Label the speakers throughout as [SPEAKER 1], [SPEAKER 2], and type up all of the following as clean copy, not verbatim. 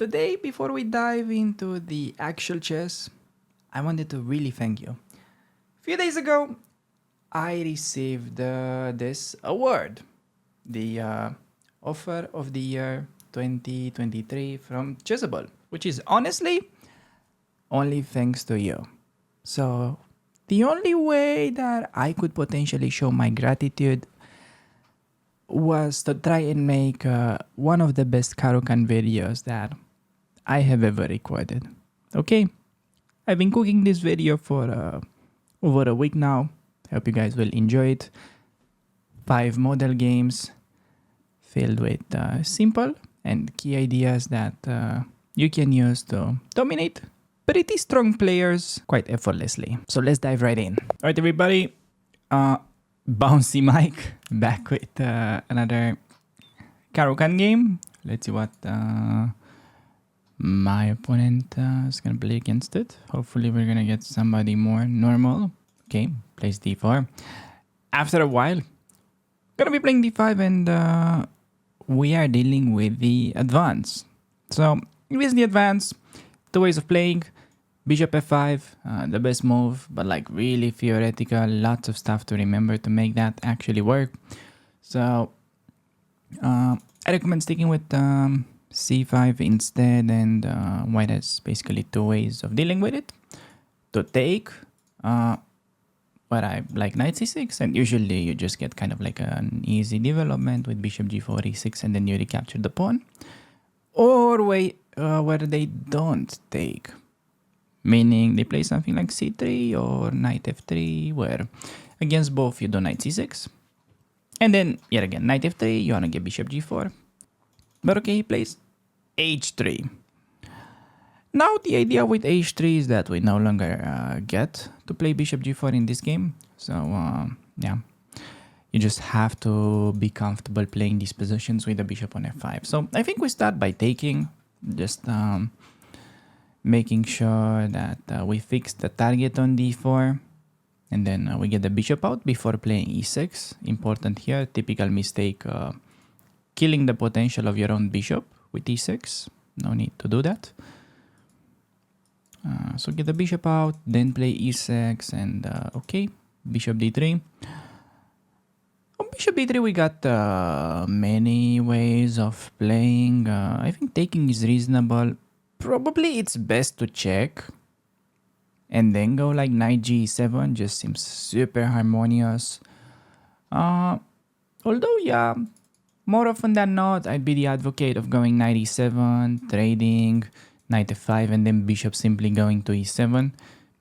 [SPEAKER 1] Today, before we dive into the actual chess, I wanted to really thank you. A few days ago, I received this award, the Offer of the Year 2023 from Chessable, which is honestly only thanks to you. So, the only way that I could potentially show my gratitude was to try and make one of the best Caro-Kann videos that I have ever recorded. Okay, I've been cooking this video for over a week now. Hope you guys will enjoy it. 5 model games filled with simple and key ideas that you can use to dominate pretty strong players quite effortlessly. So let's dive right in. Alright everybody, Bouncy Mike back with another Caro-Kann game. Let's see what my opponent is gonna play against it. Hopefully we're gonna get somebody more normal. Okay, plays d4. After a while, gonna be playing d5 and we are dealing with the advance. So with the advance, 2 ways of playing. Bishop f5, the best move, but like really theoretical, lots of stuff to remember to make that actually work. So I recommend sticking with c5 instead, and white has basically 2 ways of dealing with it. To take, but I like knight c6, and usually you just get kind of like an easy development with bishop g4, e6, and then you recapture the pawn. Or where they don't take, meaning they play something like c3 or knight f3, where against both you do knight c6, and then yet again knight f3, you wanna get bishop g4. But okay, he plays h3. Now the idea with h3 is that we no longer get to play bishop g4 in this game. So yeah, you just have to be comfortable playing these positions with the bishop on f5. So I think we start by taking, just making sure that we fix the target on d4, and then we get the bishop out before playing e6. Important here, typical mistake, killing the potential of your own bishop with e6. No need to do that. So get the bishop out, then play e6, and okay, bishop d3. On bishop d3 we got many ways of playing. I think taking is reasonable. Probably it's best to check and then go like knight g7, just seems super harmonious. Although yeah, more often than not, I'd be the advocate of going knight e7, trading, knight f5, and then bishop simply going to e7.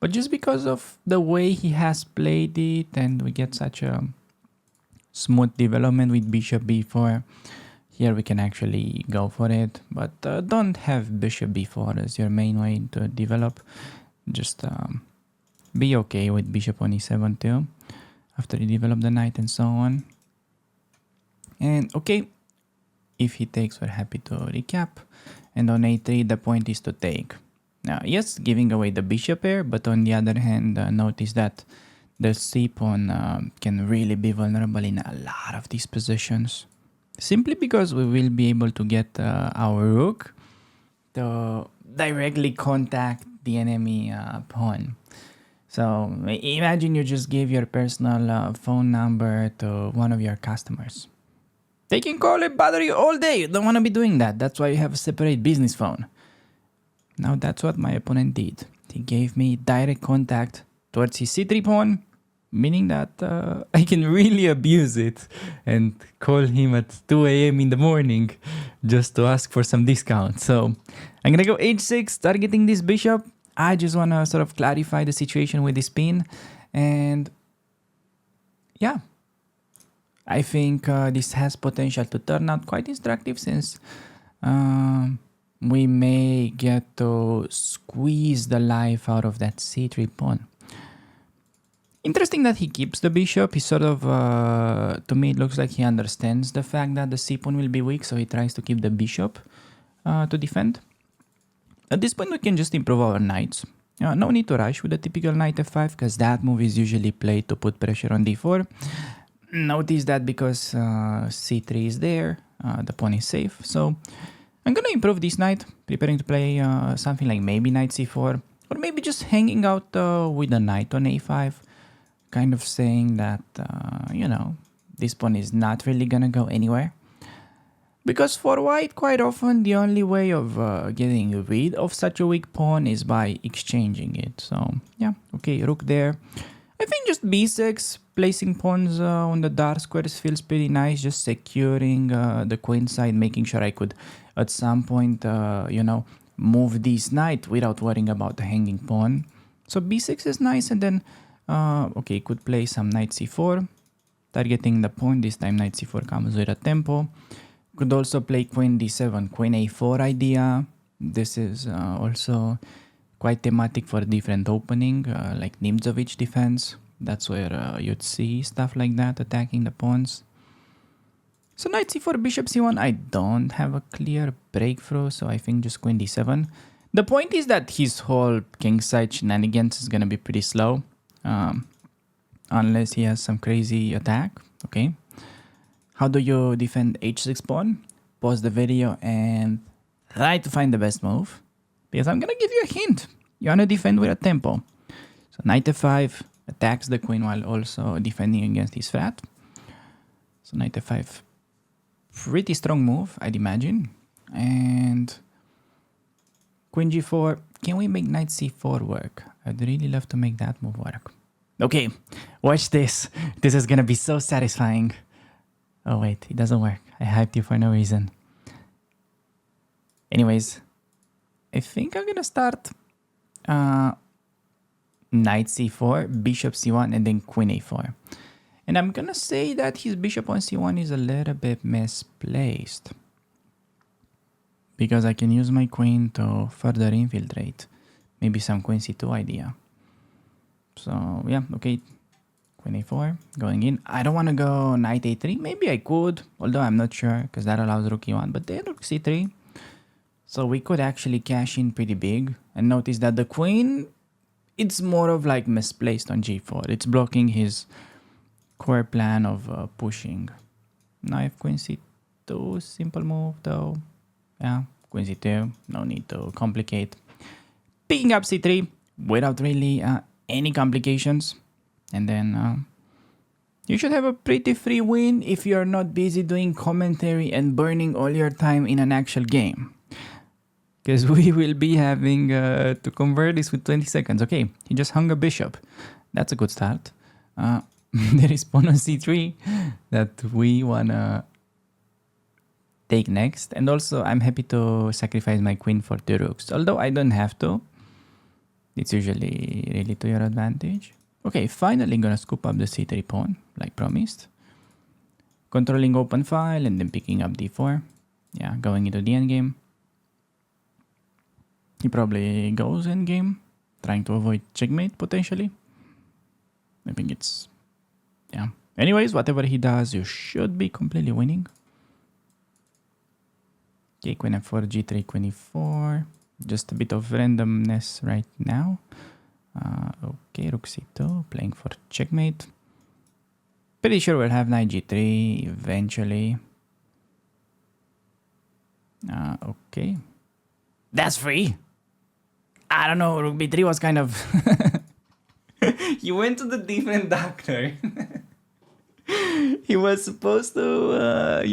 [SPEAKER 1] But just because of the way he has played it, and we get such a smooth development with bishop b4, here we can actually go for it. But don't have bishop b4 as your main way to develop. Just be okay with bishop on e7 too, after you develop the knight and so on. And okay, if he takes, we're happy to recap. And on a3, the point is to take. Now, yes, giving away the bishop here, but on the other hand, notice that the c-pawn can really be vulnerable in a lot of these positions. Simply because we will be able to get our rook to directly contact the enemy pawn. So imagine you just give your personal phone number to one of your customers. They can call and bother you all day. You don't want to be doing that. That's why you have a separate business phone. Now that's what my opponent did. He gave me direct contact towards his c3 pawn, meaning that I can really abuse it and call him at 2 a.m. in the morning just to ask for some discount. So I'm gonna go h6, targeting this bishop. I just want to sort of clarify the situation with this pin, and yeah, I think this has potential to turn out quite instructive, since we may get to squeeze the life out of that c3 pawn. Interesting that he keeps the bishop. He sort of, to me, it looks like he understands the fact that the c-pawn will be weak, so he tries to keep the bishop to defend. At this point, we can just improve our knights. No need to rush with the typical knight f5, because that move is usually played to put pressure on d4. Notice that because c3 is there, the pawn is safe. So I'm gonna improve this knight, preparing to play something like maybe knight c4, or maybe just hanging out with a knight on a5, kind of saying that, this pawn is not really gonna go anywhere. Because for white, quite often, the only way of getting rid of such a weak pawn is by exchanging it. So, yeah, okay, rook there. I think just b6, placing pawns on the dark squares feels pretty nice, just securing the queen side, making sure I could at some point, move this knight without worrying about the hanging pawn. So b6 is nice, and then, could play some knight c4, targeting the pawn. This time knight c4 comes with a tempo. Could also play queen d7, queen a4 idea. This is also quite thematic for different opening, like Nimzovich defense. That's where you'd see stuff like that, attacking the pawns. So knight c4, bishop c1, I don't have a clear breakthrough, so I think just queen d7. The point is that his whole kingside shenanigans is gonna be pretty slow, unless he has some crazy attack, okay? How do you defend h6 pawn? Pause the video and try to find the best move, because I'm gonna give you a hint. You wanna defend with a tempo. So knight f5 attacks the queen while also defending against his threat. So knight f5, pretty strong move, I'd imagine. And queen g4, can we make knight c4 work? I'd really love to make that move work. Okay, watch this. This is gonna be so satisfying. Oh wait, it doesn't work. I hyped you for no reason. Anyways, I think I'm gonna start knight c4, bishop c1, and then queen a4. And I'm gonna say that his bishop on c1 is a little bit misplaced, because I can use my queen to further infiltrate. Maybe some queen c2 idea. So yeah, okay. Queen a4, going in. I don't want to go knight a3. Maybe I could, although I'm not sure, because that allows rook e1. But then rook c3. So we could actually cash in pretty big. And notice that the queen, it's more of like misplaced on g4. It's blocking his core plan of pushing. Now if queen c2, simple move though. Yeah, queen c2, no need to complicate. Picking up c3 without really any complications. And then you should have a pretty free win if you're not busy doing commentary and burning all your time in an actual game. Because we will be having to convert this with 20 seconds. Okay, he just hung a bishop. That's a good start. There is pawn on c3 that we wanna take next. And also, I'm happy to sacrifice my queen for the rooks. Although I don't have to. It's usually really to your advantage. Okay, finally gonna scoop up the c3 pawn, like promised. Controlling open file and then picking up d4. Yeah, going into the endgame. He probably goes endgame, trying to avoid checkmate, potentially. I think it's... yeah. Anyways, whatever he does, you should be completely winning. Okay, queen f4, g3, queen e4. Just a bit of randomness right now. Okay, rook c2, playing for checkmate. Pretty sure we'll have knight g3 eventually. Okay. That's free. I don't know, rook b3 was kind of... He went to the different doctor. He was supposed to,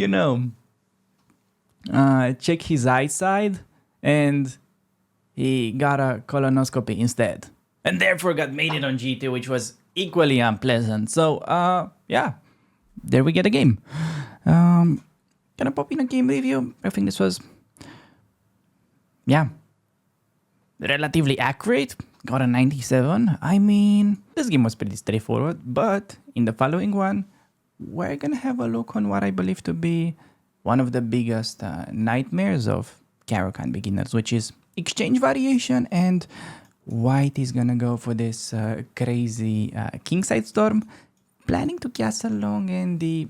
[SPEAKER 1] check his eyesight, and he got a colonoscopy instead. And therefore got mated on g2, which was equally unpleasant. So, yeah, there we get a game. Gonna pop in a game review. I think this was, yeah, relatively accurate. Got a 97. I mean, this game was pretty straightforward, but in the following one, we're gonna have a look on what I believe to be one of the biggest nightmares of Caro-Kann beginners, which is exchange variation, and white is gonna go for this crazy kingside storm, planning to castle long. And the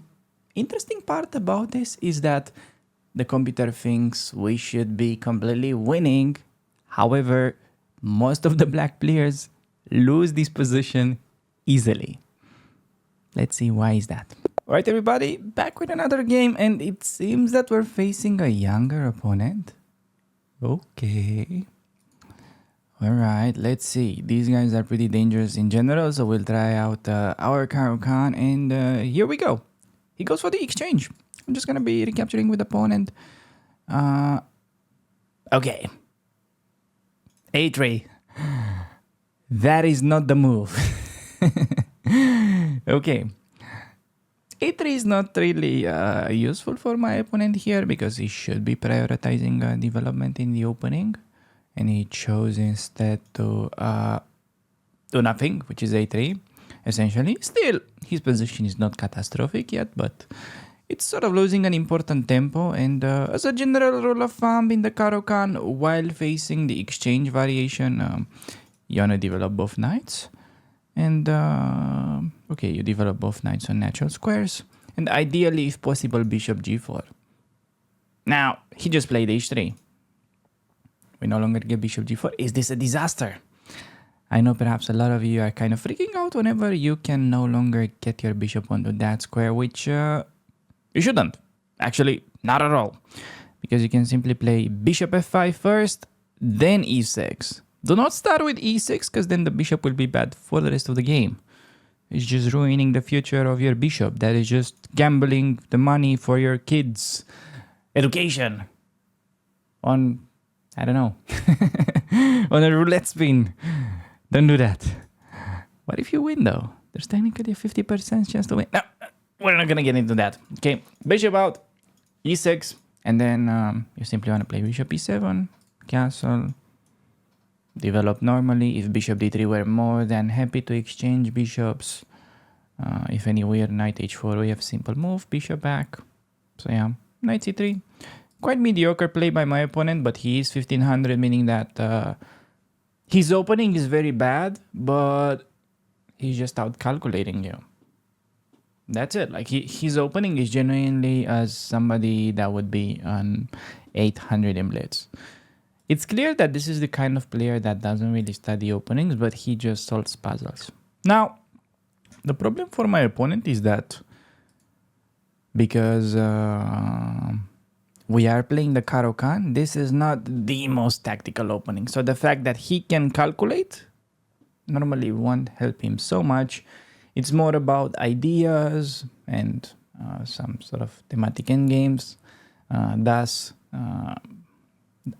[SPEAKER 1] interesting part about this is that the computer thinks we should be completely winning. However, most of the black players lose this position easily. Let's see why is that. Alright, everybody, back with another game, and it seems that we're facing a younger opponent. Okay. Alright, let's see. These guys are pretty dangerous in general, so we'll try out our Caro-Kann, and here we go. He goes for the exchange. I'm just gonna be recapturing with opponent. Okay. A3. That is not the move. Okay. A3 is not really useful for my opponent here because he should be prioritizing development in the opening. And he chose instead to do nothing, which is A3, essentially. Still, his position is not catastrophic yet, but it's sort of losing an important tempo. And as a general rule of thumb in the Caro-Kann, while facing the exchange variation, you want to develop both knights. And, okay, you develop both knights on natural squares. And ideally, if possible, bishop g4. Now, he just played h3. We no longer get bishop g4. Is this a disaster? I know perhaps a lot of you are kind of freaking out whenever you can no longer get your bishop onto that square, which you shouldn't. Actually, not at all. Because you can simply play bishop f5 first, then e6. Do not start with e6, because then the bishop will be bad for the rest of the game. It's just ruining the future of your bishop. That is just gambling the money for your kids' education. On, I don't know, on a roulette spin. Don't do that. What if you win, though? There's technically a 50% chance to win. No, we're not going to get into that. Okay, bishop out, e6, and then you simply want to play bishop e7, castle. Develop normally. If bishop d3, we're more than happy to exchange bishops. If any weird knight h4, we have simple move, bishop back. So yeah, knight c3. Quite mediocre play by my opponent, but he is 1500, meaning that his opening is very bad, but he's just out calculating you. That's it. Like his opening is genuinely as somebody that would be on 800 in blitz. It's clear that this is the kind of player that doesn't really study openings, but he just solves puzzles. Now, the problem for my opponent is that because we are playing the Caro-Kann, this is not the most tactical opening. So the fact that he can calculate normally won't help him so much. It's more about ideas and some sort of thematic endgames. Thus,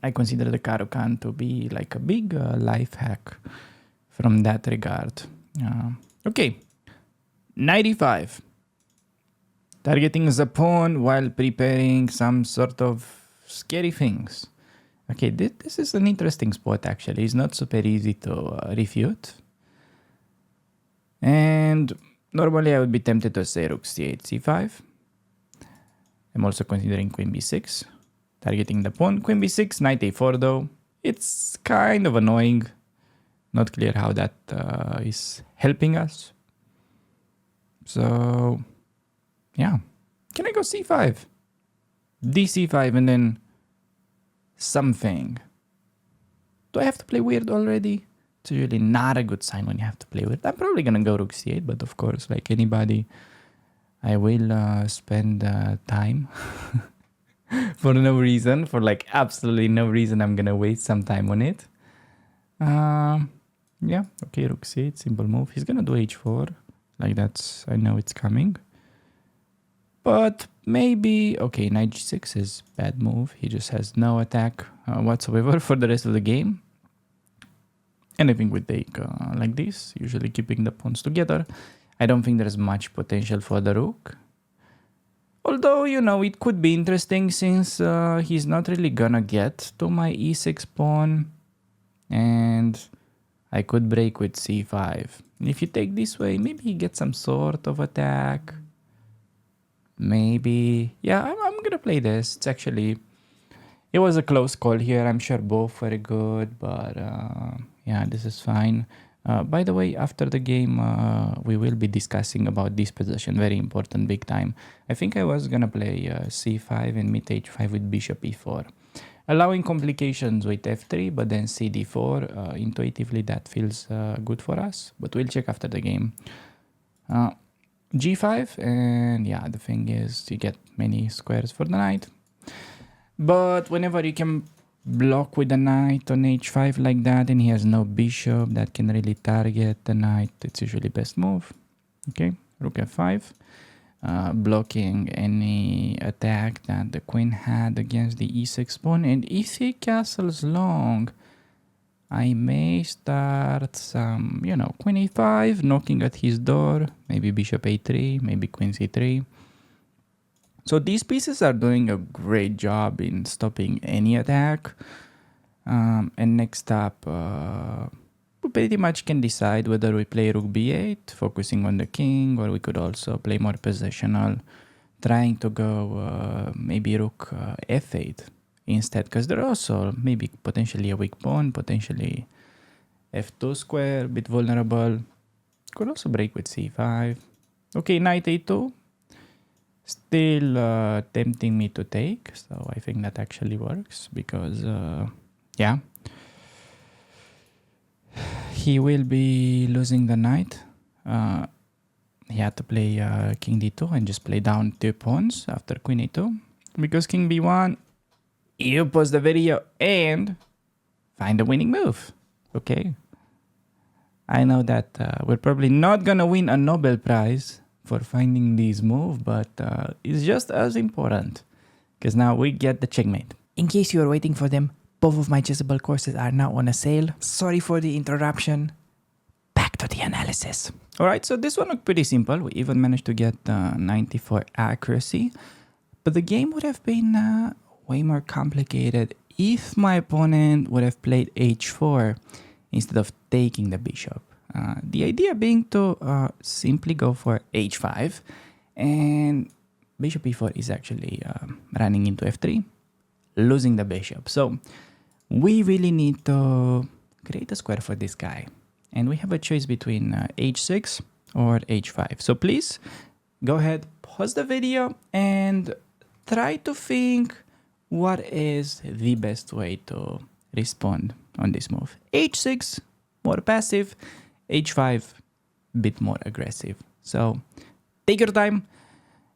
[SPEAKER 1] I consider the Caro-Kann to be like a big life hack from that regard. Okay, 95. Targeting the pawn while preparing some sort of scary things. Okay, this is an interesting spot actually. It's not super easy to refute. And normally I would be tempted to say rook c8, c5. I'm also considering queen b6. Targeting the pawn. Queen b6, knight a4 though. It's kind of annoying. Not clear how that is helping us. So, yeah. Can I go c5? dc5 and then something. Do I have to play weird already? It's usually not a good sign when you have to play weird. I'm probably gonna go rook c8, but of course, like anybody, I will spend time for no reason, for like absolutely no reason. I'm gonna waste some time on it. Yeah, okay, rook c8, simple move. He's gonna do h4, like that's, I know it's coming. But maybe, okay, knight g6 is bad move. He just has no attack whatsoever for the rest of the game. Anything would take like this, usually keeping the pawns together. I don't think there's much potential for the rook. Although, you know, it could be interesting since he's not really gonna get to my e6 pawn. And I could break with c5. If you take this way, maybe he gets some sort of attack. Maybe. Yeah, I'm gonna play this. It's actually, it was a close call here. I'm sure both were good, but yeah, this is fine. By the way, after the game, we will be discussing about this position. Very important, big time. I think I was gonna play c5 and mate h5 with bishop e4. Allowing complications with f3, but then cd4. Intuitively, that feels good for us. But we'll check after the game. g5, and yeah, the thing is you get many squares for the knight. But whenever you can block with the knight on h5 like that, and he has no bishop that can really target the knight, it's usually best move. Okay, rook f5, blocking any attack that the queen had against the e6 pawn. And if he castles long, I may start some, you know, queen a5, knocking at his door, maybe bishop a3, maybe queen c3. So these pieces are doing a great job in stopping any attack. And next up, we pretty much can decide whether we play rook b8, focusing on the king, or we could also play more positional, trying to go maybe rook f8 instead, because they're also maybe potentially a weak pawn, potentially f2 square, a bit vulnerable. Could also break with c5. Okay, knight a2. Still tempting me to take, so I think that actually works because, yeah, he will be losing the knight. He had to play king d2 and just play down 2 pawns after queen a2. Because king b1, you pause the video and find the winning move. Okay. I know that we're probably not gonna win a Nobel Prize for finding this move, but it's just as important because now we get the checkmate. In case you are waiting for them, both of my chessable courses are now on a sale. Sorry for the interruption. Back to the analysis. All right, so this one looked pretty simple. We even managed to get 94 accuracy, but the game would have been way more complicated if my opponent would have played h4 instead of taking the bishop. The idea being to simply go for h5, and bishop e4 is actually running into f3, losing the bishop. So we really need to create a square for this guy. And we have a choice between h6 or h5. So please go ahead, pause the video, and try to think what is the best way to respond on this move. h6, more passive. h5, bit more aggressive. So take your time,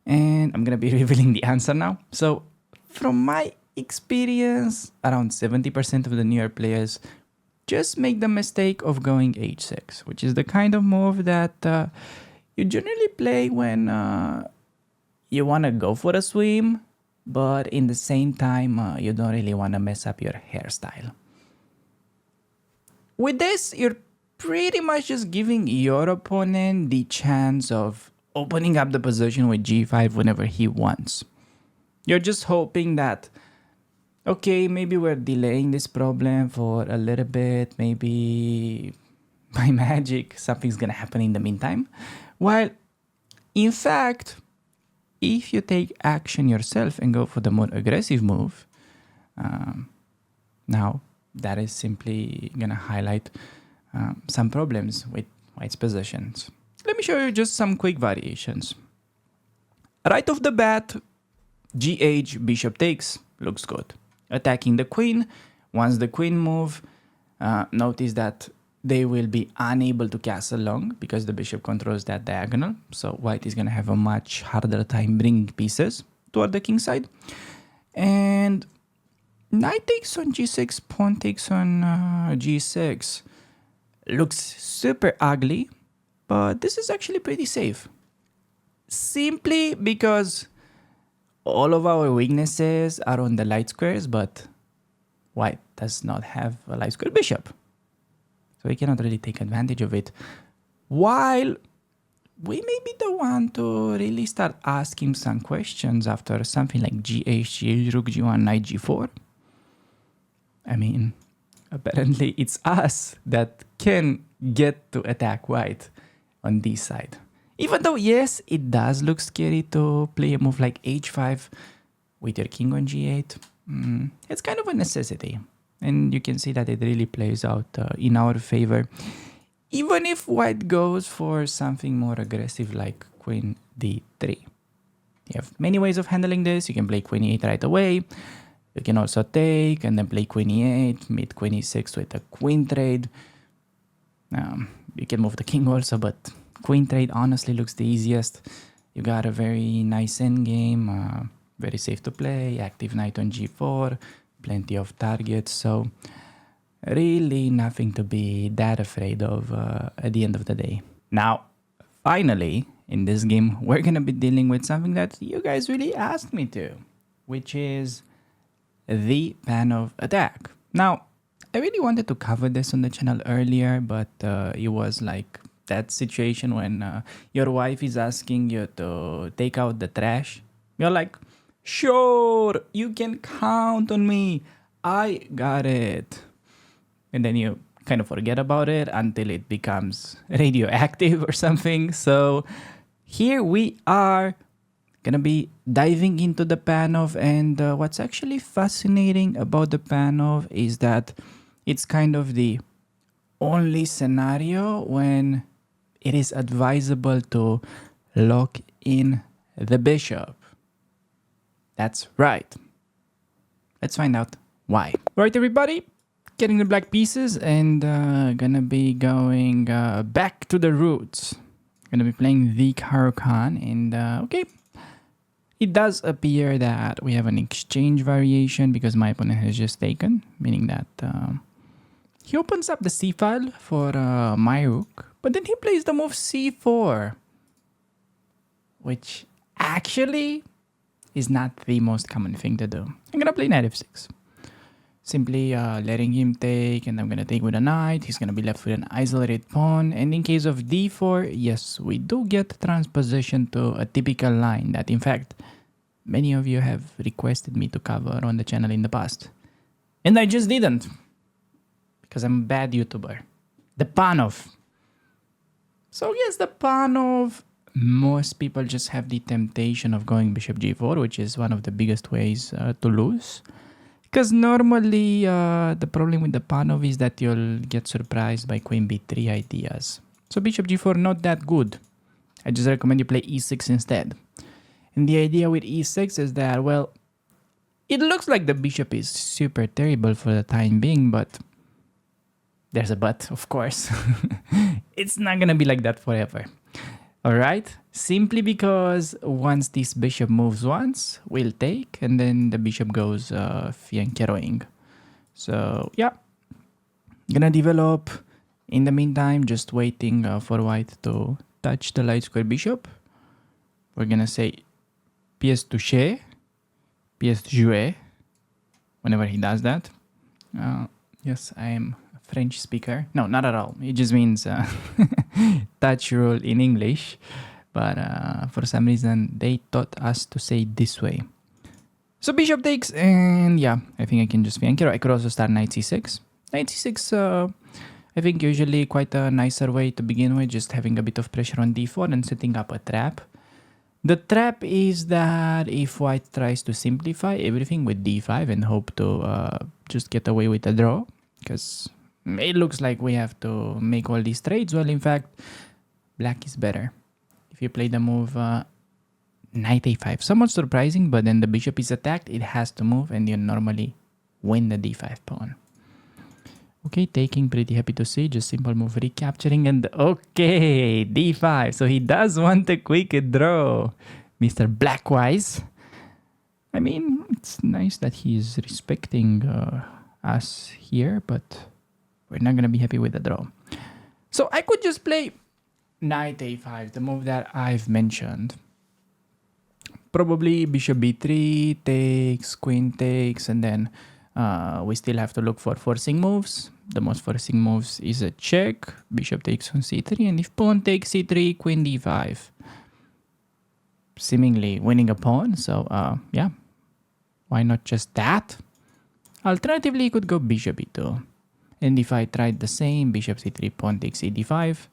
[SPEAKER 1] and I'm gonna be revealing the answer now. So from my experience, around 70% of the newer players just make the mistake of going h6, which is the kind of move that you generally play when you want to go for a swim, but in the same time, you don't really want to mess up your hairstyle. With this, you're pretty much just giving your opponent the chance of opening up the position with g5 whenever he wants. You're just hoping that, okay, maybe we're delaying this problem for a little bit, maybe by magic something's gonna happen in the meantime. While, in fact, if you take action yourself and go for the more aggressive move, now that is simply gonna highlight some problems with white's positions. Let me show you just some quick variations. Right off the bat, GH bishop takes looks good. Attacking the queen. Once the queen move, notice that they will be unable to castle long because the bishop controls that diagonal. So white is going to have a much harder time bringing pieces toward the king side. And knight takes on g6, pawn takes on g6. Looks super ugly, but this is actually pretty safe. Simply because all of our weaknesses are on the light squares, but white does not have a light square bishop. So we cannot really take advantage of it. While we may be the one to really start asking some questions after something like GH, rook g1, knight g4. I mean, apparently it's us that can get to attack white on this side. Even though, yes, it does look scary to play a move like h5 with your king on g8, it's kind of a necessity. And you can see that it really plays out in our favor. Even if white goes for something more aggressive like queen d3. You have many ways of handling this. You can play queen e8 right away. You can also take and then play queen e8, meet queen e6 with a queen trade. You can move the king also, but Queen trade honestly looks the easiest. You got a very nice endgame, very safe to play, active knight on g4, plenty of targets, so really nothing to be that afraid of at the end of the day. Now, finally, in this game, we're gonna be dealing with something that you guys really asked me to, which is the pan of attack. Now, I really wanted to cover this on the channel earlier, but it was like that situation when your wife is asking you to take out the trash. You're like, sure, you can count on me. I got it. And then you kind of forget about it until it becomes radioactive or something. So here we are gonna be diving into the Panov, and what's actually fascinating about the Panov is that it's kind of the only scenario when it is advisable to lock in the bishop. That's right. Let's find out why. Right, everybody, getting the black pieces and gonna be going back to the roots. Gonna be playing the Caro-Kann, and okay. It does appear that we have an exchange variation because my opponent has just taken, meaning that he opens up the c file for my rook, but then he plays the move c4, which actually is not the most common thing to do. I'm gonna play knight f6. Simply letting him take, and I'm gonna take with a knight. He's gonna be left with an isolated pawn, and in case of d4, yes, we do get transposition to a typical line that, in fact, many of you have requested me to cover on the channel in the past. And I just didn't, because I'm a bad YouTuber. The Panov. So yes, the Panov, most people just have the temptation of going bishop g4, which is one of the biggest ways to lose. Because normally, the problem with the Panov is that you'll get surprised by queen b3 ideas. So bishop g4, not that good. I just recommend you play e6 instead. And the idea with e6 is that, well, it looks like the bishop is super terrible for the time being, but there's a but, of course. It's not going to be like that forever. All right? Simply because once this bishop moves once, we'll take, and then the bishop goes fianchettoing. So, yeah. Gonna develop. In the meantime, just waiting for white to touch the light square bishop. We're gonna say pièce touchée, pièce jouée, whenever he does that. Yes, I am a French speaker. No, not at all. It just means touch rule in English. But for some reason, they taught us to say this way. So bishop takes, and yeah, I think I can just fianchetto. I could also start knight c6. Knight c6, I think usually quite a nicer way to begin with, just having a bit of pressure on d4 and setting up a trap. The trap is that if white tries to simplify everything with d5 and hope to just get away with a draw, because it looks like we have to make all these trades. Well, in fact, black is better. If you play the move knight a5, somewhat surprising, but then the bishop is attacked, it has to move, and you normally win the d5 pawn. Okay, taking, pretty happy to see, just simple move recapturing, and okay, d5. So he does want a quick draw, Mr. Blackwise. I mean, it's nice that he's respecting us here, but we're not gonna be happy with the draw. So I could just play knight a5, the move that I've mentioned. Probably bishop b3 takes, queen takes, and then we still have to look for forcing moves. The most forcing moves is a check, bishop takes on c3, and if pawn takes c3, queen d5. Seemingly winning a pawn, so yeah, why not just that? Alternatively, you could go bishop e2. And if I tried the same, bishop c3, pawn takes e5,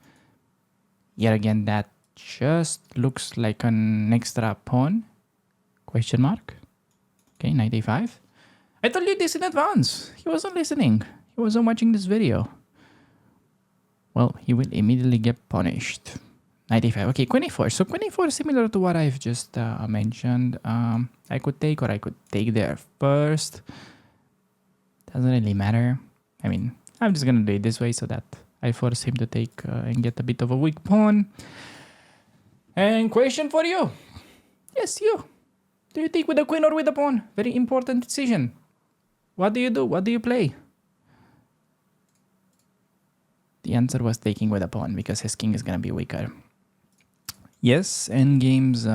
[SPEAKER 1] yet again, that just looks like an extra pawn, question mark. Okay, knight a5. I told you this in advance. He wasn't listening. He wasn't watching this video. Well, he will immediately get punished. Knight a5. Okay, queen a4. So queen a4 is similar to what I've just mentioned. I could take, or I could take there first. Doesn't really matter. I mean, I'm just gonna do it this way so that I force him to take and get a bit of a weak pawn. And question for you. Yes, you. Do you take with the queen or with the pawn? Very important decision. What do you do? What do you play? The answer was taking with a pawn because his king is going to be weaker. Yes, endgames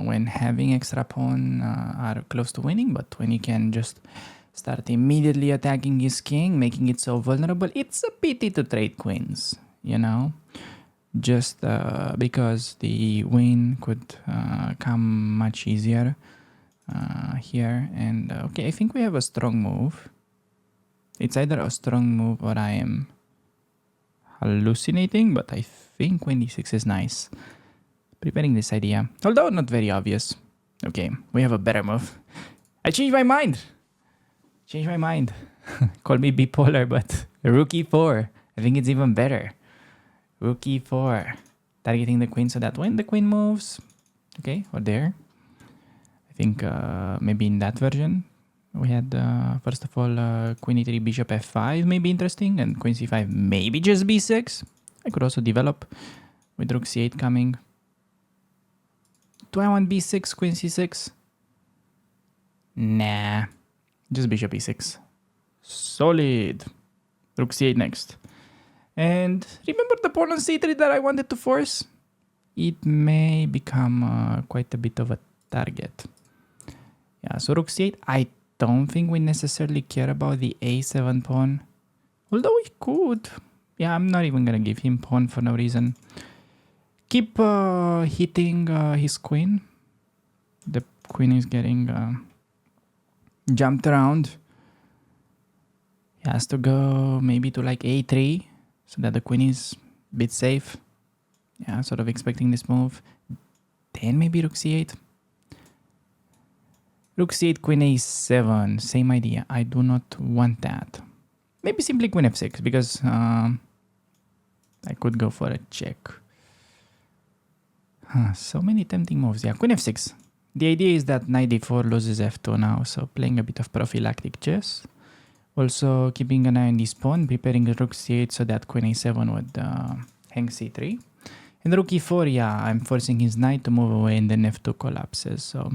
[SPEAKER 1] when having extra pawn are close to winning, but when you can just start immediately attacking his king, making it so vulnerable, it's a pity to trade queens, you know? Just because the win could come much easier here. And okay, I think we have a strong move. It's either a strong move or I am hallucinating, but I think queen d6 is nice. Preparing this idea, although not very obvious. Okay, we have a better move. I changed my mind. Call me bipolar, but rook e4. I think it's even better. Rook e4. Targeting the queen so that when the queen moves, okay, or there. I think maybe in that version, we had, first of all, queen e3, bishop f5 may be interesting, and queen c5 maybe just b6. I could also develop with rook c8 coming. Do I want b6, queen c6? Nah, just bishop e6. Solid. Rook c8 next. And remember the pawn on c3 that I wanted to force? It may become quite a bit of a target. Yeah, so rook c8, I don't think we necessarily care about the a7 pawn. Although we could. Yeah, I'm not even gonna give him pawn for no reason. Keep hitting his queen. The queen is getting jumped around. He has to go maybe to like a3 so that the queen is a bit safe. Yeah, sort of expecting this move. Then maybe rook c8. Rook c8, queen a7. Same idea. I do not want that. Maybe simply queen f6 because I could go for a check. So many tempting moves. Yeah, queen f6. The idea is that knight d4 loses f2 now, so playing a bit of prophylactic chess. Also keeping an eye on this pawn, preparing rook c8 so that queen a7 would hang c3. And rook e4, yeah, I'm forcing his knight to move away and then f2 collapses. So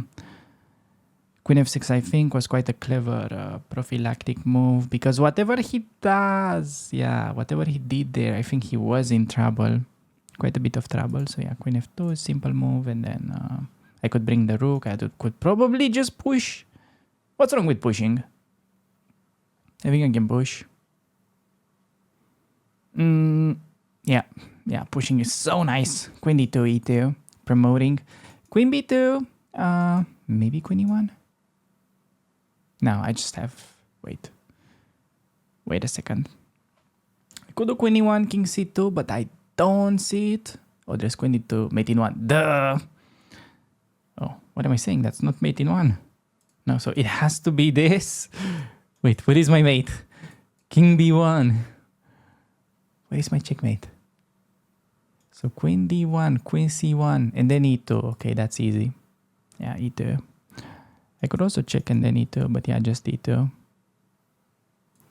[SPEAKER 1] queen f6, I think, was quite a clever prophylactic move because whatever he does, yeah, whatever he did there, I think he was in trouble. Quite a bit of trouble. So yeah, queen f2 is simple move, and then I could bring the rook. I could probably just push. What's wrong with pushing? I think I can push. Yeah, pushing is so nice. Queen d2, e2, promoting. Queen b2, maybe queen e1? No, I just have, wait a second. I could do queen e1, king c2, but I don't see it. Oh, there's queen d2, mate in 1. Duh! Oh, what am I saying? That's not mate in 1. No, so it has to be this. Wait, what is my mate? King b1. Where is my checkmate? So queen d1, queen c1, and then e2. Okay, that's easy. Yeah, e2. I could also check and then e2, but yeah, just e2.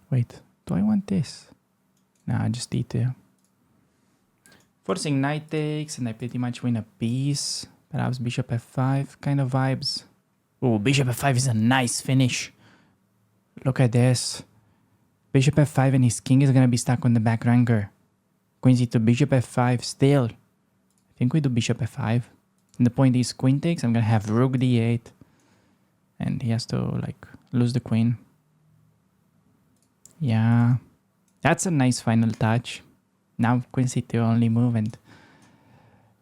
[SPEAKER 1] Wait, do I want this? Nah, just e2. Forcing knight takes, and I pretty much win a piece. Perhaps bishop f5 kind of vibes. Oh, bishop f5 is a nice finish. Look at this. Bishop f5 and his king is gonna be stuck on the back ranker. Queen c2, bishop f5 still. I think we do bishop f5. And the point is queen takes. I'm gonna have rook d8. And he has to like lose the queen. Yeah. That's a nice final touch. Now queen c2 only move, and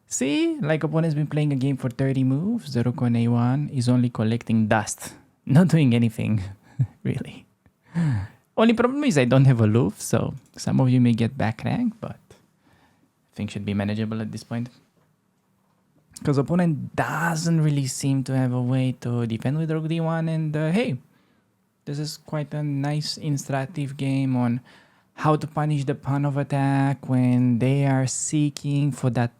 [SPEAKER 1] see, like opponent's been playing a game for 30 moves. The rook on a1 is only collecting dust. Not doing anything. Really. Only problem is I don't have aloof, so some of you may get back ranked, but I think should be manageable at this point. Because opponent doesn't really seem to have a way to defend with rook d1, and hey, this is quite a nice instructive game on how to punish the pawn of attack when they are seeking for that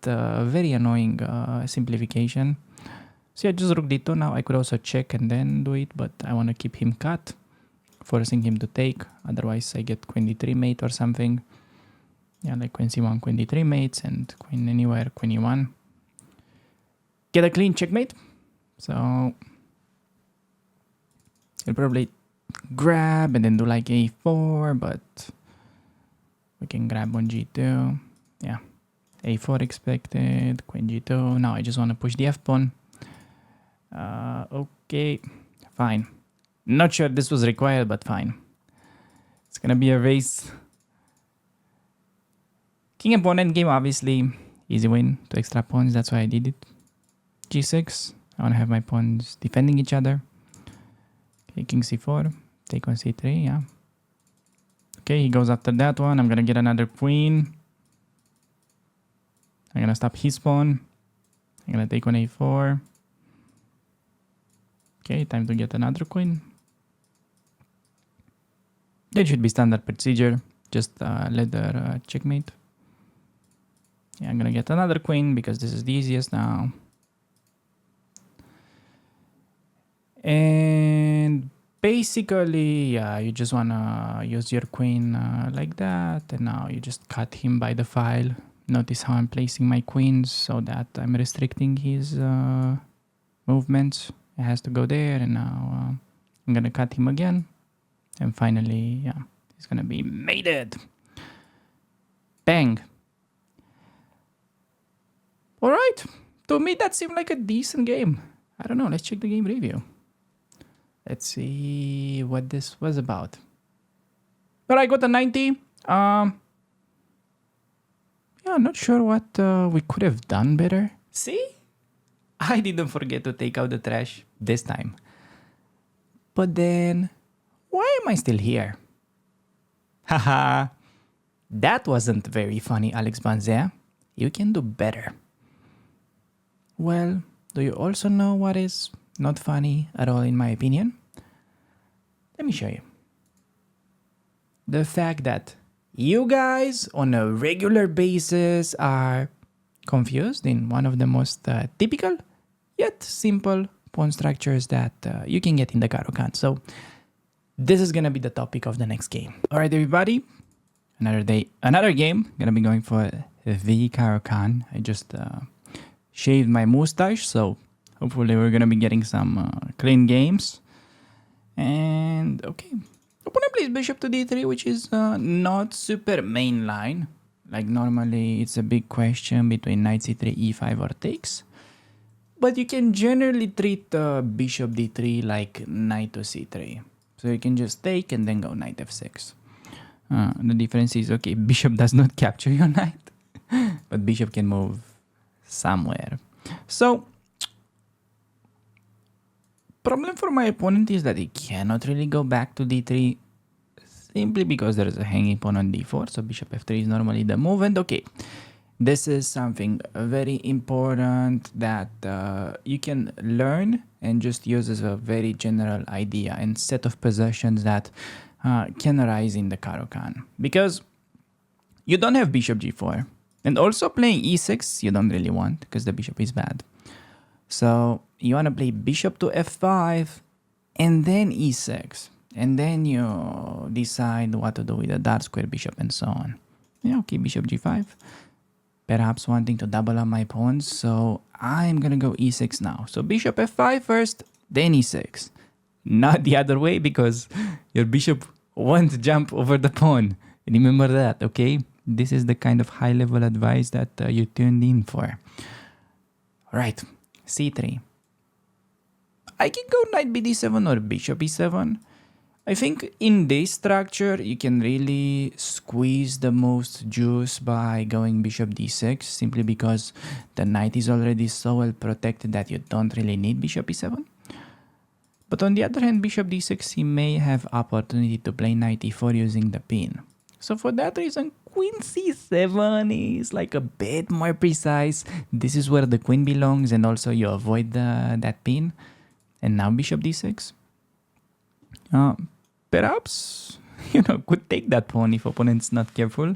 [SPEAKER 1] very annoying simplification. So yeah, just rook d2 now. I could also check and then do it, but I want to keep him cut, forcing him to take. Otherwise, I get queen d3 mate or something. Yeah, like queen c1, queen d3 mates, and queen anywhere, queen e1. Get a clean checkmate. So he'll probably grab and then do like a4, but we can grab on g2. Yeah, a4 expected, queen g2. Now I just want to push the f pawn. Okay, fine. Not sure this was required, but fine. It's gonna be a race. King and pawn endgame, obviously easy win. 2 extra pawns, that's why I did it. g6. I want to have my pawns defending each other. Okay, king c4. Take on c3, yeah. Okay, he goes after that one. I'm gonna get another queen. I'm gonna stop his pawn. I'm gonna take on a4. Okay, time to get another queen. That should be standard procedure. Just let her checkmate. Yeah, I'm gonna get another queen because this is the easiest now. And basically, yeah, you just wanna use your queen like that, and now you just cut him by the file. Notice how I'm placing my queens so that I'm restricting his movements. It has to go there, and now I'm gonna cut him again. And finally, yeah, he's gonna be mated. Bang. All right. To me, that seemed like a decent game. I don't know. Let's check the game review. Let's see what this was about. But I got a 90. Yeah, not sure what we could have done better. See? I didn't forget to take out the trash this time. But then, why am I still here? Haha. That wasn't very funny, Alex Banzea. You can do better. Well, do you also know what is not funny at all in my opinion? Let me show you. The fact that you guys on a regular basis are confused in one of the most typical yet simple pawn structures that you can get in the Caro-Kann. So this is gonna be the topic of the next game. All right, everybody. Another game. Gonna be going for the Caro-Kann. I just shaved my mustache, so hopefully we're gonna be getting some clean games. And okay, opponent plays bishop to d3, which is not super mainline. Like normally it's a big question between knight c3, e5 or takes. But you can generally treat bishop d3 like knight to c3. So you can just take and then go knight f6. The difference is, okay, bishop does not capture your knight, but bishop can move somewhere. So, problem for my opponent is that he cannot really go back to d3 simply because there is a hanging pawn on d4. So bishop f3 is normally the move. And okay, this is something very important that you can learn and just use as a very general idea and set of possessions that can arise in the Caro-Kann. Because you don't have bishop g4. And also playing e6 you don't really want because the bishop is bad. So you want to play bishop to f5 and then e6. And then you decide what to do with the dark square bishop and so on. Yeah, okay, bishop g5. Perhaps wanting to double up my pawns. So I'm going to go e6 now. So bishop f5 first, then e6. Not the other way because your bishop won't jump over the pawn. Remember that, okay? This is the kind of high-level advice that you tuned in for. All right, c3. I can go knight bd7 or bishop e7. I think in this structure, you can really squeeze the most juice by going bishop d6, simply because the knight is already so well protected that you don't really need bishop e7. But on the other hand, bishop d6, he may have opportunity to play knight e4 using the pin. So for that reason, queen c7 is like a bit more precise. This is where the queen belongs, and also you avoid that pin. And now bishop d6. Perhaps, could take that pawn if opponent's not careful.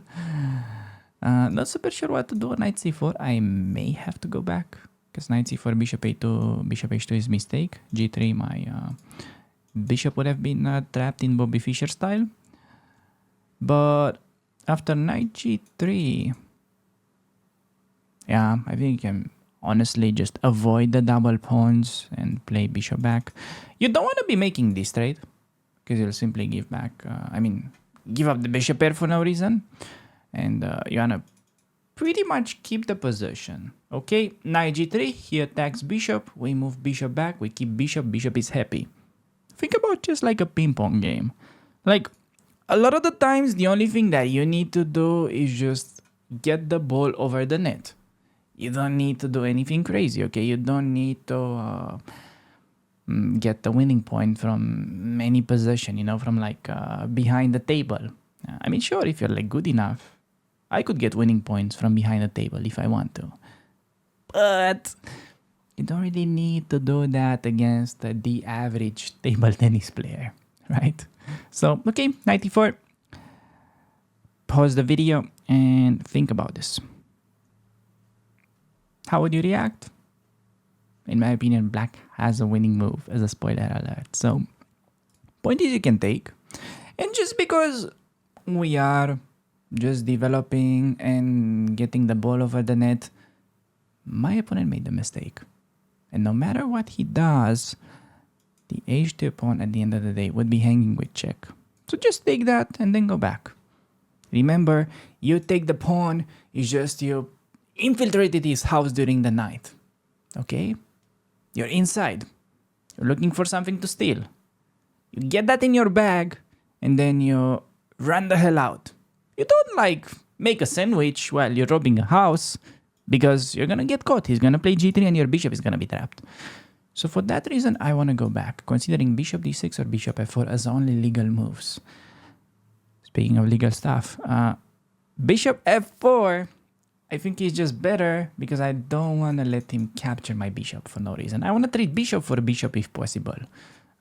[SPEAKER 1] Not super sure what to do on knight c4. I may have to go back. Because knight c4, bishop a2, bishop h2 is mistake. g3, my bishop would have been trapped in Bobby Fischer style. But after knight g3, yeah, I think you can honestly just avoid the double pawns and play bishop back. You don't want to be making this trade because you'll simply give back, give up the bishop pair for no reason. And you want to pretty much keep the position. Okay, knight g3, he attacks bishop, we move bishop back, we keep bishop, bishop is happy. Think about just like a ping pong game. Like, a lot of the times, the only thing that you need to do is just get the ball over the net. You don't need to do anything crazy, okay? You don't need to get the winning point from any position, from like behind the table. Sure, if you're like good enough, I could get winning points from behind the table if I want to. But you don't really need to do that against the average table tennis player, right? So, okay, 94. Pause the video and think about this. How would you react? In my opinion, black has a winning move as a spoiler alert. So, point is you can take. And just because we are just developing and getting the ball over the net, my opponent made the mistake. And no matter what he does, the h2 pawn at the end of the day would be hanging with check. So just take that and then go back. Remember, you take the pawn, it's just you infiltrated his house during the night. Okay? You're inside. You're looking for something to steal. You get that in your bag and then you run the hell out. You don't like make a sandwich while you're robbing a house because you're gonna get caught. He's gonna play g3 and your bishop is gonna be trapped. So for that reason, I want to go back, considering bishop d6 or bishop f4 as only legal moves. Speaking of legal stuff, bishop f4, I think is just better because I don't want to let him capture my bishop for no reason. I want to trade bishop for bishop if possible.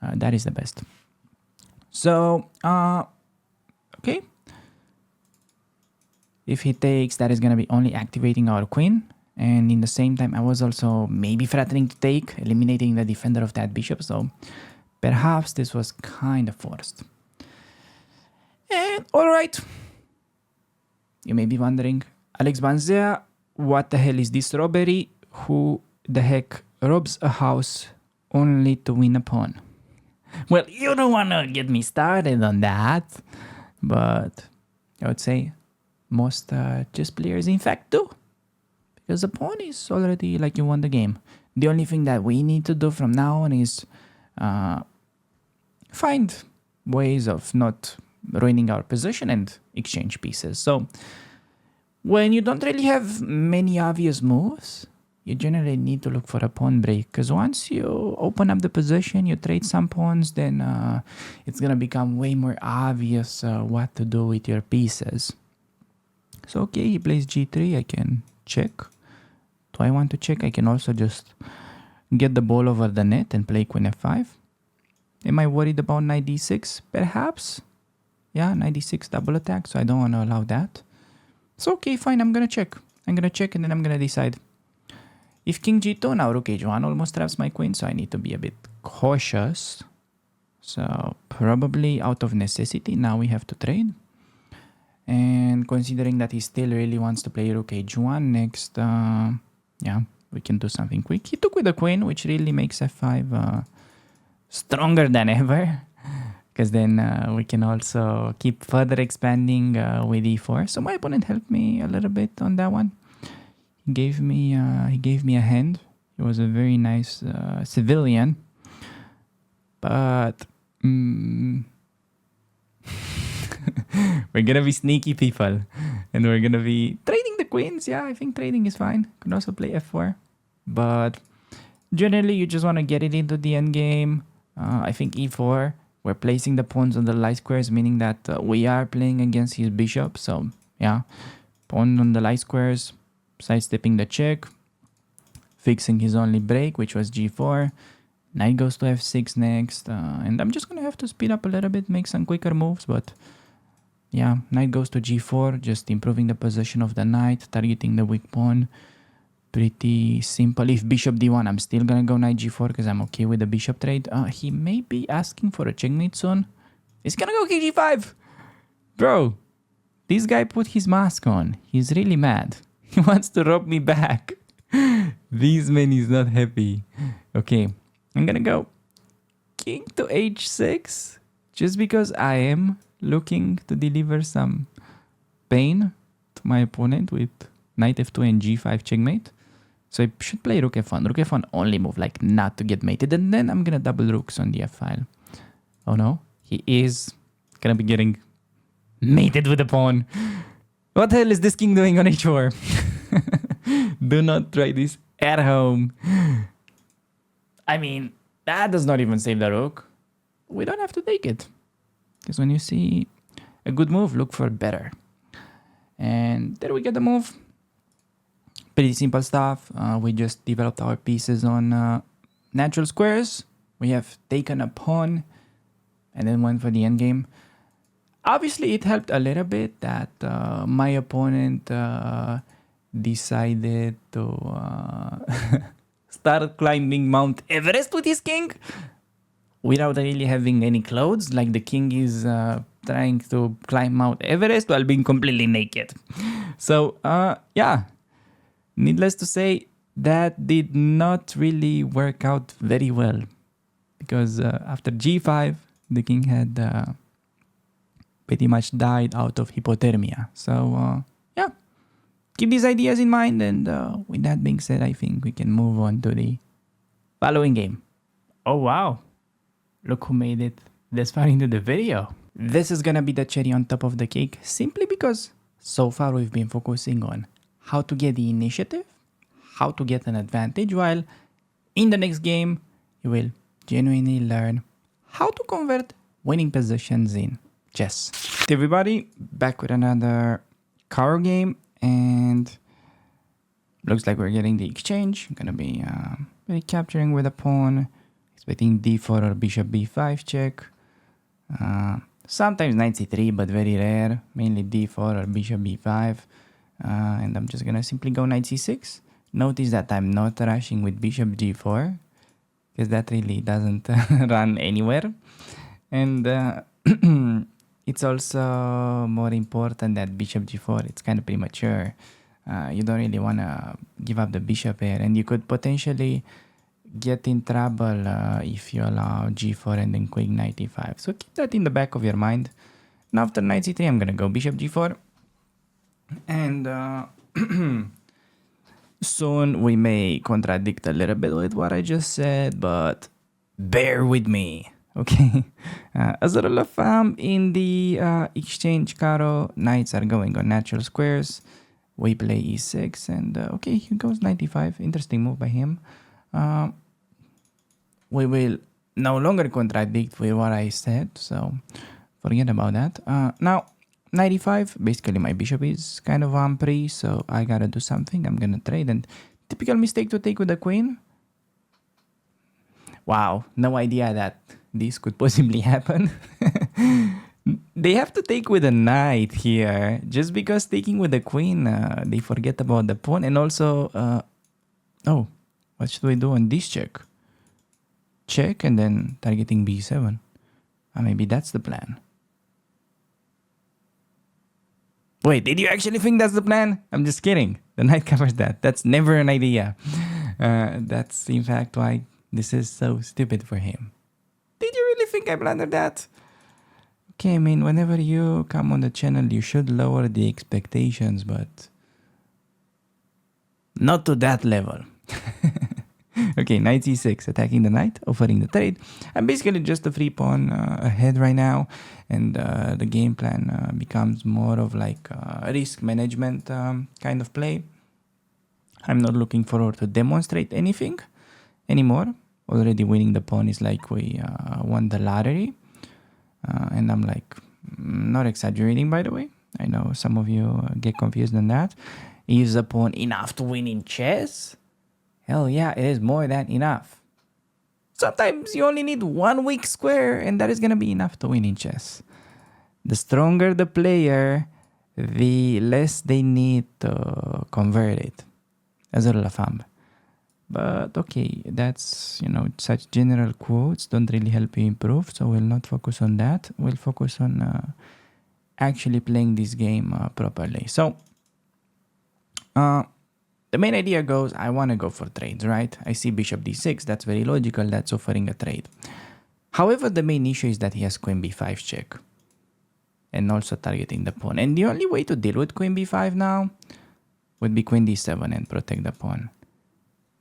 [SPEAKER 1] That is the best. So, okay. If he takes, that is going to be only activating our queen. And in the same time, I was also maybe threatening to take, eliminating the defender of that bishop. So perhaps this was kind of forced. And all right. You may be wondering, Alex Banzea, what the hell is this robbery? Who the heck robs a house only to win a pawn? Well, you don't want to get me started on that. But I would say most chess players in fact do. Because the pawn is already like you won the game. The only thing that we need to do from now on is find ways of not ruining our position and exchange pieces. So when you don't really have many obvious moves, you generally need to look for a pawn break. Because once you open up the position, you trade some pawns, then it's going to become way more obvious what to do with your pieces. So okay, he plays g3, I can check. Do I want to check? I can also just get the ball over the net and play queen f5. Am I worried about knight d6? Perhaps. Yeah, knight d6 double attack, so I don't want to allow that. So okay, fine, I'm going to check. I'm going to check and then I'm going to decide. If king g2, now rook h1 almost traps my queen, so I need to be a bit cautious. So probably out of necessity, now we have to trade. And considering that he still really wants to play rook h1 next, yeah, we can do something quick. He took with the queen, which really makes f5 stronger than ever. Because then we can also keep further expanding with e4. So my opponent helped me a little bit on that one. He gave me a hand. He was a very nice civilian. But we're gonna be sneaky people, and we're gonna be trading the queens. Yeah, I think trading is fine. Could also play f4, but generally you just want to get it into the end game. I think e4. We're placing the pawns on the light squares, meaning that we are playing against his bishop. So yeah, pawn on the light squares, sidestepping the check, fixing his only break, which was g4. Knight goes to f6 next, and I'm just gonna have to speed up a little bit, make some quicker moves, but yeah, knight goes to g4, just improving the position of the knight, targeting the weak pawn. Pretty simple. If bishop d1, I'm still gonna go knight g4 because I'm okay with the bishop trade. He may be asking for a checkmate soon. He's gonna go king g5. Bro, This guy put his mask on. He's really mad. He wants to rob me back. This man is not happy. Okay, I'm gonna go king to h6 just because I am looking to deliver some pain to my opponent with knight f2 and g5 checkmate. So I should play rook f1. Rook f1 only move, like not to get mated. And then I'm gonna double rooks on the f file. Oh no, he is gonna be getting mated with a pawn. What the hell is this king doing on h4? Do not try this at home. I mean, that does not even save the rook. We don't have to take it. Because when you see a good move, look for better. And there we get the move. Pretty simple stuff. We just developed our pieces on natural squares. We have taken a pawn and then went for the endgame. Obviously, it helped a little bit that my opponent decided to start climbing Mount Everest with his king without really having any clothes. Like the king is trying to climb Mount Everest while being completely naked. So, yeah, needless to say, that did not really work out very well. Because after g5, the king had pretty much died out of hypothermia. So, yeah, keep these ideas in mind. And with that being said, I think we can move on to the following game. Oh, wow. Look who made it this far into the video. This is gonna be the cherry on top of the cake, simply because so far we've been focusing on how to get the initiative, how to get an advantage, while in the next game, you will genuinely learn how to convert winning positions in chess. Hey everybody, back with another Caro game, and looks like we're getting the exchange. I'm gonna be capturing with a pawn, expecting d4 or bishop b5 check. Sometimes knight c3, but very rare. Mainly d4 or bishop b5. And I'm just gonna simply go knight c6. Notice that I'm not rushing with bishop g4, because that really doesn't run anywhere. And it's also more important that bishop g4, it's kind of premature. You don't really want to give up the bishop here, and you could potentially get in trouble if you allow g4 and then quick knight e5. So keep that in the back of your mind. Now after knight c3, I'm gonna go bishop g4, and soon we may contradict a little bit with what I just said, but bear with me, okay? As a rule of thumb, in the exchange Caro, knights are going on natural squares. We play e6, and okay, here goes knight e5. Interesting move by him. We will no longer contradict with what I said, so forget about that. Now, knight e5, basically my bishop is kind of free, so I gotta do something. I'm gonna trade, and typical mistake to take with the queen. Wow, no idea that this could possibly happen. They have to take with a knight here, just because taking with the queen, they forget about the pawn, and also, oh, what should we do on this check? Check and then targeting b7. Maybe that's the plan. Wait, did you actually think that's the plan? I'm just kidding. The knight covers that. That's never an idea. That's in fact why this is so stupid for him. Did you really think I blundered that? Okay, I mean, whenever you come on the channel, you should lower the expectations, but not to that level. Okay, knight c6, attacking the knight, offering the trade. I'm basically just a free pawn ahead right now, and the game plan becomes more of like a risk management kind of play. I'm not looking forward to demonstrate anything anymore. Already winning the pawn is like we won the lottery. And I'm like, not exaggerating, by the way. I know some of you get confused on that. Is a pawn enough to win in chess? Hell yeah, it is more than enough. Sometimes you only need one weak square, and that is going to be enough to win in chess. The stronger the player, the less they need to convert it, as a rule of thumb. But okay, that's, such general quotes don't really help you improve, so we'll not focus on that. We'll focus on actually playing this game properly. So the main idea goes, I want to go for trades, right? I see bishop d6, that's very logical, that's offering a trade. However, the main issue is that he has queen b5 check and also targeting the pawn. And the only way to deal with queen b5 now would be queen d7 and protect the pawn.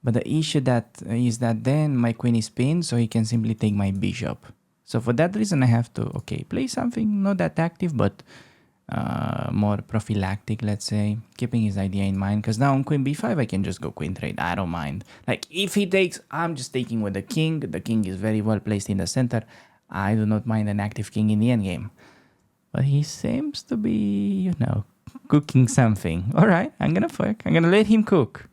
[SPEAKER 1] But the issue that is that then my queen is pinned, so he can simply take my bishop. So for that reason, I have to, okay, play something not that active, but more prophylactic, let's say, keeping his idea in mind. Because now on queen b5, I can just go queen trade. I don't mind. Like, if he takes, I'm just taking with the king. The king is very well placed in the center. I do not mind an active king in the endgame. But he seems to be, you know, cooking something. All right, I'm going to fuck. I'm going to let him cook.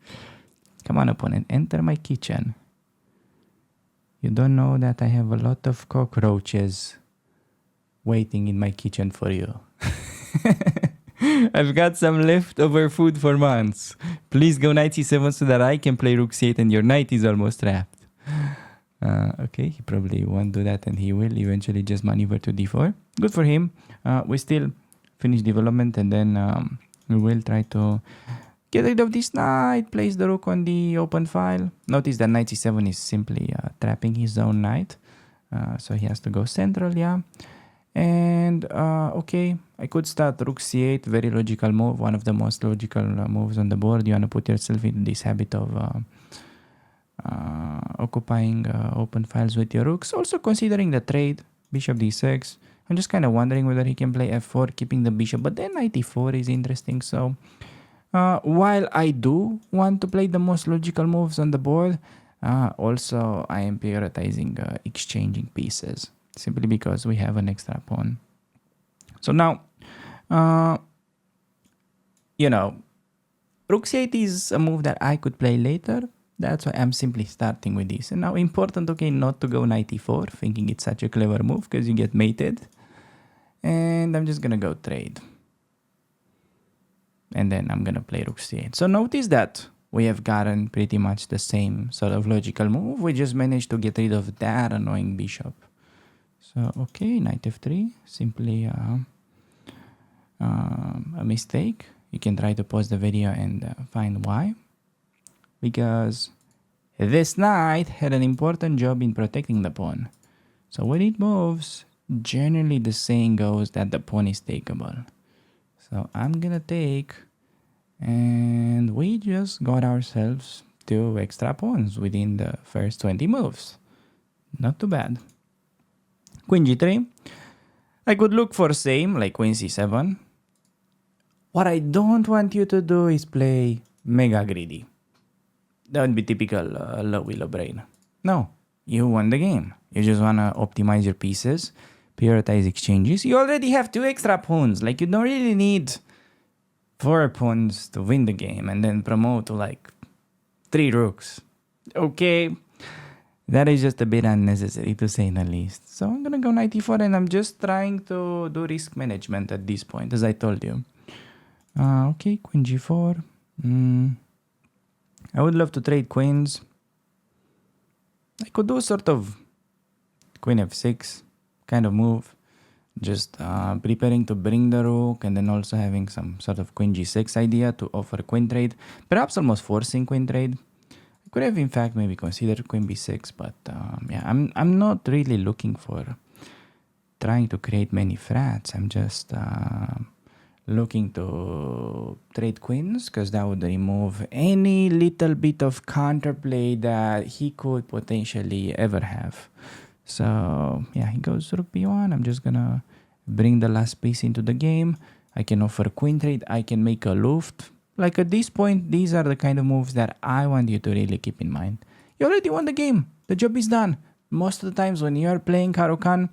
[SPEAKER 1] Come on, opponent, enter my kitchen. You don't know that I have a lot of cockroaches waiting in my kitchen for you. I've got some leftover food for months. Please go knight c7 so that I can play rook c8 and your knight is almost trapped. Okay, he probably won't do that and he will eventually just maneuver to d4. Good for him. We still finish development and then we will try to get rid of this knight, place the rook on the open file. Notice that knight c7 is simply trapping his own knight. So he has to go central, yeah. And okay, I could start rook c8, very logical move, one of the most logical moves on the board. You want to put yourself into this habit of occupying open files with your rooks. Also considering the trade, bishop d6. I'm just kind of wondering whether he can play f4, keeping the bishop, but then knight e4 is interesting. So while I do want to play the most logical moves on the board, also I am prioritizing exchanging pieces, simply because we have an extra pawn. So now, you know, rook c8 is a move that I could play later. That's why I'm simply starting with this. And now important, okay, not to go knight e4, thinking it's such a clever move because you get mated. And I'm just going to go trade. And then I'm going to play rook c8. So notice that we have gotten pretty much the same sort of logical move. We just managed to get rid of that annoying bishop. So, okay, knight f3, simply a mistake. You can try to pause the video and find why. Because this knight had an important job in protecting the pawn. So when it moves, generally the saying goes that the pawn is takeable. So I'm gonna take, and we just got ourselves 2 extra pawns within the first 20 moves. Not too bad. Queen g3. I could look for same, like queen c7. What I don't want you to do is play mega greedy. That would be typical low willow brain. No, you won the game. You just want to optimize your pieces, prioritize exchanges. You already have 2 extra pawns. Like, you don't really need 4 pawns to win the game and then promote to like 3 rooks. Okay, that is just a bit unnecessary to say the least. So I'm gonna go knight e4 and I'm just trying to do risk management at this point, as I told you. Okay, queen g4. I would love to trade queens. I could do sort of queen f6 kind of move. Just preparing to bring the rook and then also having some sort of queen g6 idea to offer queen trade. Perhaps almost forcing queen trade. I could have in fact maybe considered queen b6, but yeah, I'm not really looking for trying to create many frats. I'm just looking to trade queens because that would remove any little bit of counterplay that he could potentially ever have. So yeah, he goes rook b1. I'm just gonna bring the last piece into the game. I can offer queen trade. I can make a luft. Like at this point, these are the kind of moves that I want you to really keep in mind. You already won the game. The job is done. Most of the times when you are playing Caro-Kann,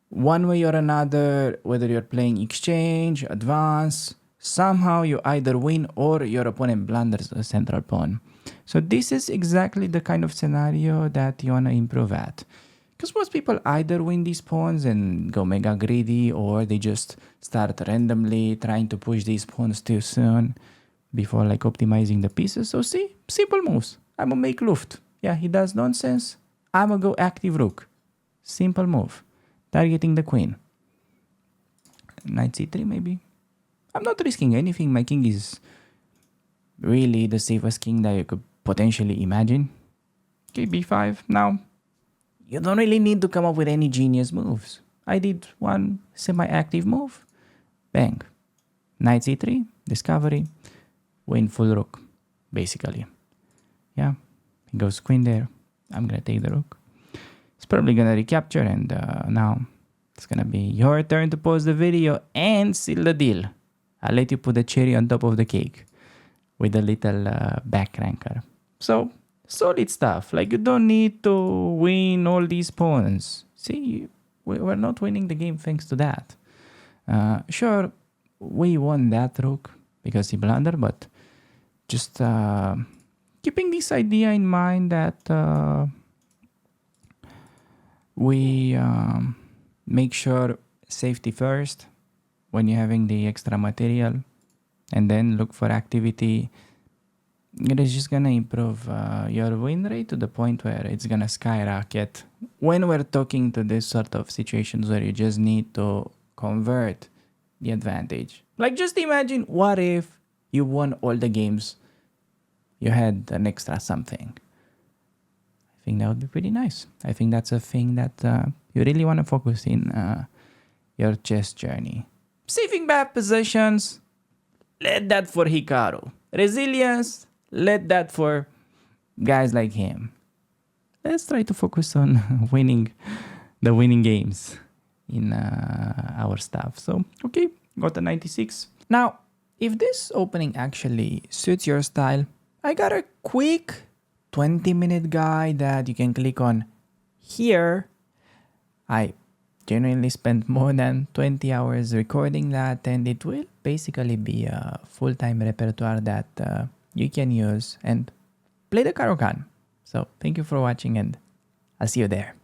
[SPEAKER 1] one way or another, whether you're playing exchange, advance, somehow you either win or your opponent blunders a central pawn. So this is exactly the kind of scenario that you want to improve at. Because most people either win these pawns and go mega greedy, or they just start randomly trying to push these pawns too soon before like optimizing the pieces. So see, simple moves. I'm gonna make luft. Yeah, he does nonsense. I'm gonna go active rook. Simple move. Targeting the queen. Knight c3 maybe. I'm not risking anything. My king is really the safest king that you could potentially imagine. Okay, b5. Now, you don't really need to come up with any genius moves. I did one semi-active move. Bang. Knight c3, discovery, win full rook, basically. Yeah, he goes queen there. I'm gonna take the rook. It's probably gonna recapture, and now it's gonna be your turn to pause the video and seal the deal. I'll let you put the cherry on top of the cake with a little back ranker. So, solid stuff. Like, you don't need to win all these pawns. See, we're not winning the game thanks to that. Sure, we won that rook because he blundered, but just keeping this idea in mind that we make sure safety first when you're having the extra material, and then look for activity. It is just gonna improve your win rate to the point where it's gonna skyrocket when we're talking to this sort of situations where you just need to convert the advantage. Like, just imagine, what if you won all the games, you had an extra something. I think that would be pretty nice. I think that's a thing that you really want to focus in your chess journey. Saving bad positions, let that for Hikaru. Resilience, let that for guys like him. Let's try to focus on winning games in our stuff. So, okay, got a 96. Now, if this opening actually suits your style, I got a quick 20-minute guide that you can click on here. I genuinely spent more than 20 hours recording that, and it will basically be a full-time repertoire that you can use and play the Caro-Kann. So thank you for watching, and I'll see you there.